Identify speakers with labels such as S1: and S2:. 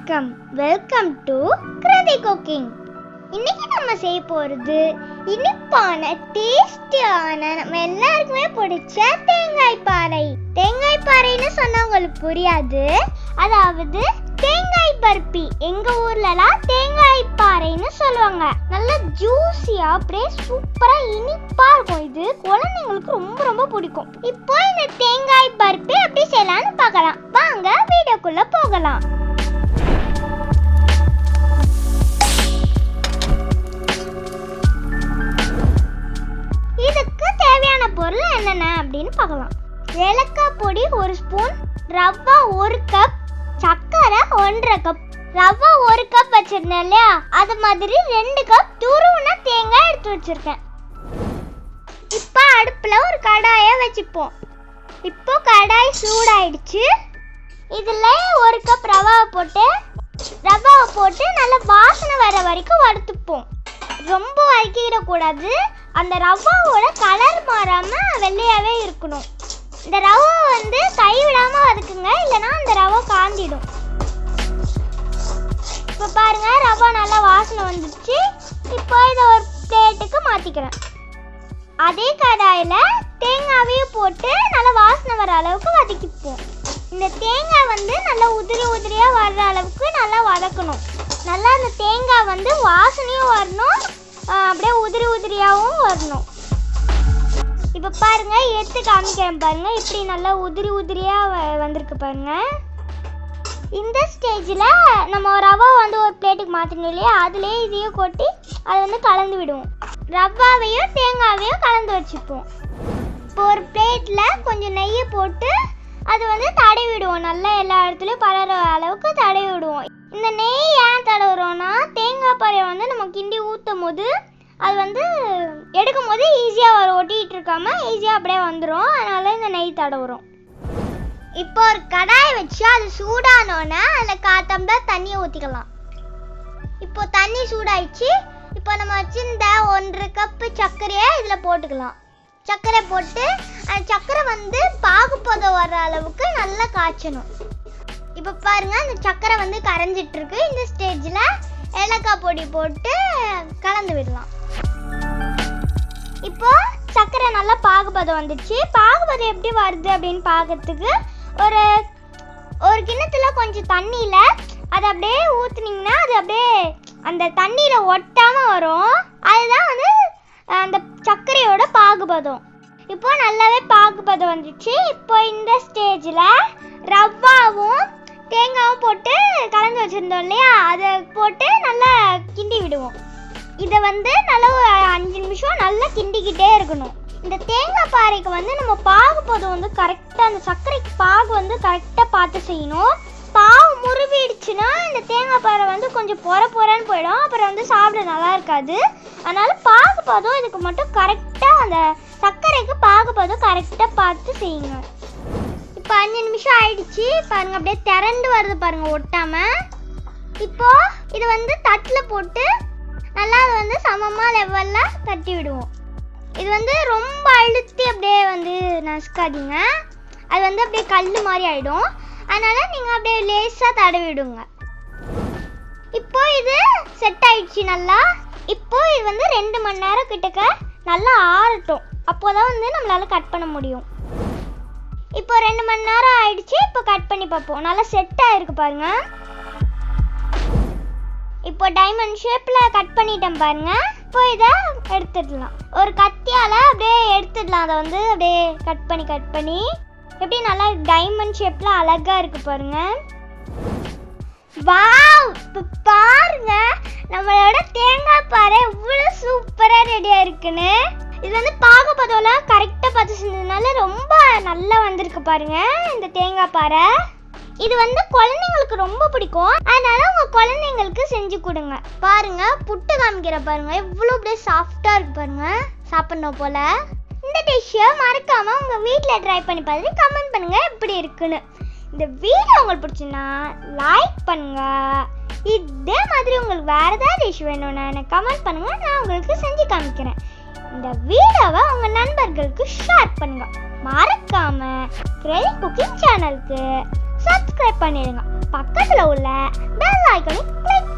S1: வணக்கம், welcome to கிராதி cooking. இன்னைக்கு நம்ம செய்ய போறது இனிப்பான டேஸ்டியான நம்ம எல்லாருக்குமே பிடிச்ச தேங்காய் பாறை. தேங்காய் பாறைன்னு சொன்னா உங்களுக்கு புரியாது, அதாவது தேங்காய் பர்பி. எங்க ஊர்லலாம் தேங்காய் பாறைன்னு சொல்லுவாங்க. நல்ல ஜூஸியா அப்படியே சூப்பரா இனிப்பா இருக்கும். இது குழந்தைங்களுக்கு ரொம்ப ரொம்ப பிடிக்கும். இப்போ இந்த தேங்காய் பர்பி எப்படி செய்யலாம்னு பார்க்கலாம். வாங்க வீடியோக்குள்ள போகலாம். இதுக்கு தேவையான பொருள் என்னென்ன அப்படின்னு பார்க்கலாம். ஏலக்காய் பொடி 1 ஸ்பூன், ரவா 1 கப், சர்க்கரை 1.5 கப். ரவா 1 கப் வச்சிருந்தேன் இல்லையா, அது மாதிரி 2 கப் துருவின தேங்காய் எடுத்து வச்சிருக்கேன். இப்போ அடுப்புல ஒரு கடாயை வச்சுப்போம். இப்போ கடாய் சூடாயிடுச்சு. இதுல 1 கப் ரவாவை போட்டு நல்லா வாசனை வர வரைக்கும் வறுத்துப்போம். ரொம்ப வதக்கிடக்கூடாது. அந்த ரவாவோட கலர் மாறாம வெள்ளையாவே இருக்கணும். இந்த ரவை கைவிடாம வதக்குங்க, இல்லைன்னா அந்த ரவை காந்திடும். இப்போ பாருங்க, ரவா நல்லா வாசனை வந்துடுச்சு. இப்போ இதை ஒரு பிளேட்டுக்கு மாத்திக்கிறேன். அதே கடாயில தேங்காவையும் போட்டு நல்லா வாசனை வர அளவுக்கு வதக்கிப்போம். இந்த தேங்காய் நல்லா உதிரி உதிரியா வர்ற அளவுக்கு நல்லா வதக்கணும். நல்லா அந்த தேங்காய் வாசனையும் வரணும், அப்படியே உதிரி உதிரியாகவும் வரணும். இப்போ பாருங்க, எடுத்து காமிக்கிறேன் பாருங்க. இப்படி நல்லா உதிரி உதிரியா வந்திருக்கு பாருங்க. இந்த ஸ்டேஜில் நம்ம ரவா ஒரு பிளேட்டுக்கு மாற்றணும் இல்லையா, அதுலேயே இதையும் கொட்டி அதை கலந்து விடுவோம். ரவாவையும் தேங்காவையும் கலந்து வச்சுப்போம். இப்போ ஒரு பிளேட்டில் கொஞ்சம் நெய்யை போட்டு அது தடவி விடுவோம். நல்லா எல்லா இடத்துலையும் பரற அளவுக்கு தடவி விடுவோம். இந்த நெய் ஏன் தடவுறோம்னா, தேங்காய் பாறையை நம்ம கிண்டி ஊற்றும் போது அது எடுக்கும் போது ஈஸியாக வரும், ஒட்டிகிட்டு இருக்காம ஈஸியாக அப்படியே வந்துடும். அதனால இந்த நெய் தடவுறோம். இப்போ ஒரு கடாயை வச்சு அது சூடானோன்னா அதில் 1/4 டம்ளர் தண்ணியை ஊற்றிக்கலாம். இப்போ தண்ணி சூடாயிடுச்சு. இப்போ நம்ம வச்சிருந்த 1.5 கப்பு சர்க்கரையை இதில் போட்டுக்கலாம். சர்க்கரை போட்டு அந்த சர்க்கரை பாகுபதம் வர்ற அளவுக்கு நல்லா காய்ச்சணும். இப்போ பாருங்க, அந்த சர்க்கரை கரைஞ்சிட்டு இருக்கு. இந்த ஸ்டேஜில் ஏலக்காய் பொடி போட்டு கலந்து விடலாம். இப்போ சர்க்கரை நல்லா பாகுபதம் வந்துடுச்சு. பாகுபதம் எப்படி வருது அப்படின்னு பார்க்கறதுக்கு ஒரு கிண்ணத்துல கொஞ்சம் தண்ணியில அதை அப்படியே ஊத்துனீங்கன்னா அது அப்படியே அந்த தண்ணியில ஒட்டாம வரும். அதுதான் அந்த சர்க்கரையோட பாகுபதம். இப்போ நல்லாவே பாகுபதம் வந்துச்சு. இப்போ இந்த ஸ்டேஜில் ரவாவும் தேங்காவும் போட்டு கலந்து வச்சிருந்தோம் இல்லையா, அதை போட்டு நல்லா கிண்டி விடுவோம். இதை நல்லா ஒரு 5 நிமிஷம் நல்லா கிண்டிக்கிட்டே இருக்கணும். இந்த தேங்காய் பாறைக்கு நம்ம பாகுபதம் கரெக்டாக, அந்த சர்க்கரைக்கு பாகு கரெக்டாக பார்த்து செய்யணும். பாவு முறுவிடுச்சுன்னா இந்த தேங்காய் பாறை கொஞ்சம் பொறன்னு போயிடும். அப்புறம் சாப்பிட நல்லா இருக்காது. அதனால பாகுபதம் இதுக்கு மட்டும் கரெக்டாக, அந்த சர்க்கரைக்கு பாகுபதம் கரெக்டாக பார்த்து செய்யுங்க. இப்போ 5 நிமிஷம் ஆயிடுச்சு பாருங்க, அப்படியே திரண்டு வருது பாருங்க, ஒட்டாம. இப்போ இது தட்டில் போட்டு நல்லா அது சமமாக லெவலில் தட்டி விடுவோம். இது ரொம்ப அழுத்தி அப்படியே நசுக்காதீங்க, அது அப்படியே கல் மாதிரி ஆயிடும். அதனால நீங்கள் அப்படியே லேசாக தடவி விடுங்க. இப்போ இது செட் ஆயிடுச்சு நல்லா. இப்போ இது 2 மணி நேரம் கிட்டக்க நல்லா ஆறட்டும். அப்போதான் நம்மளால கட் பண்ண முடியும். இப்போ 2 மணி நேரம் ஆயிடுச்சு. இப்போ கட் பண்ணி பார்ப்போம். நல்லா செட் ஆயிருக்கு பாருங்க. இப்போ டைமண்ட் ஷேப்பில் கட் பண்ணிட்டேன் பாருங்க. இப்போ இதை எடுத்துடலாம். ஒரு கத்தியால் அப்படியே எடுத்துடலாம். அதை அப்படியே கட் பண்ணி எப்படி நல்லா டைமண்ட் ஷேப்பில் அழகா இருக்கு பாருங்க. வாவ், இப்போ பாருங்க நம்மளோட தேங்காய் பாறை இவ்வளோ சூப்பராக ரெடியாக இருக்குன்னு. இது பாகுபதம்லாம் கரெக்டாக பார்த்து செஞ்சதுனால ரொம்ப நல்லா வந்திருக்கு பாருங்க இந்த தேங்காய் பாறை. இது குழந்தைங்களுக்கு ரொம்ப பிடிக்கும். அதனால உங்க குழந்தைங்களுக்கு செஞ்சு கொடுங்க. பாருங்க, புட்டு காமிக்கிற பாருங்க, எவ்வளோ அப்படியே சாஃப்டா இருக்கு பாருங்க, சாப்பிடணும் போல. இந்த டிஷ்ஷை மறக்காம உங்க வீட்டில் ட்ரை பண்ணி பார்த்துட்டு கமெண்ட் பண்ணுங்க எப்படி இருக்குன்னு. இந்த வீடியோ உங்களுக்கு பிடிச்சுன்னா லைக் பண்ணுங்க. இதே மாதிரி உங்களுக்கு வேற ஏதாவது டிஷ் வேணும்னா எனக்கு கமெண்ட் பண்ணுங்க, நான் உங்களுக்கு செஞ்சு காமிக்கிறேன். இந்த வீடியோவை உங்க நண்பர்களுக்கு ஷேர் பண்ணுங்க. மறக்காம கிராதி குக்கிங் சேனலுக்கு சப்ஸ்கிரைப் பண்ணிடுங்க. பக்கத்தில் உள்ள பெல் ஐக்கனை கிளிக்